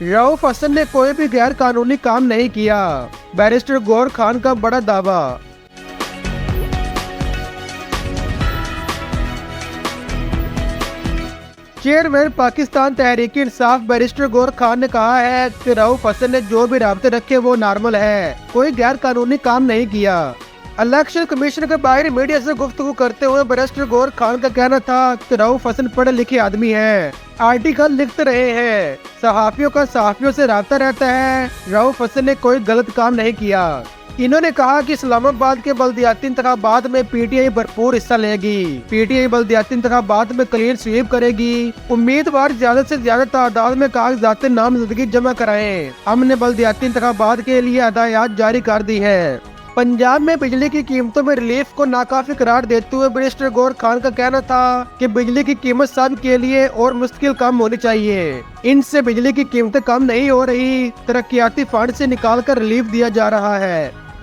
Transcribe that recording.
रऊफ हसन ने कोई भी गैर कानूनी काम नहीं किया, बैरिस्टर गौहर खान का बड़ा दावा। चेयरमैन पाकिस्तान तहरीक इंसाफ बैरिस्टर गौहर खान ने कहा है कि रऊफ हसन ने जो भी राब्ते रखे वो नॉर्मल है, कोई गैर कानूनी काम नहीं किया। इलेक्शन कमीशन के बाहर मीडिया से गुफ्तगू करते हुए बैरिस्टर गौहर खान का कहना था कि रऊफ हसन पढ़े लिखे आदमी है, आर्टिकल लिखते रहे हैं, सहाफियों का सहाफियों से राब्ता रहता है, रऊफ हसन ने कोई गलत काम नहीं किया। इन्होंने कहा कि इस्लामाबाद के बल्दियाती इंतखाबात में पीटीआई भरपूर हिस्सा लेगी, पीटीआई बल्दियाती इंतखाबात में क्लीन स्वीप करेगी। उम्मीदवार ज्यादा से ज्यादा तादाद में कागजात नामजदगी जमा कराएं। हमने बल्दियाती इंतखाबात के लिए हदायत जारी कर दी है। पंजाब में बिजली की कीमतों में रिलीफ को नाकाफी करार देते हुए बैरिस्टर गौहर खान का कहना था कि बिजली की कीमत सब के लिए और मुश्किल कम होनी चाहिए। इनसे बिजली की कीमतें कम नहीं हो रही, तरक्याती फंड से निकाल कर रिलीफ दिया जा रहा है।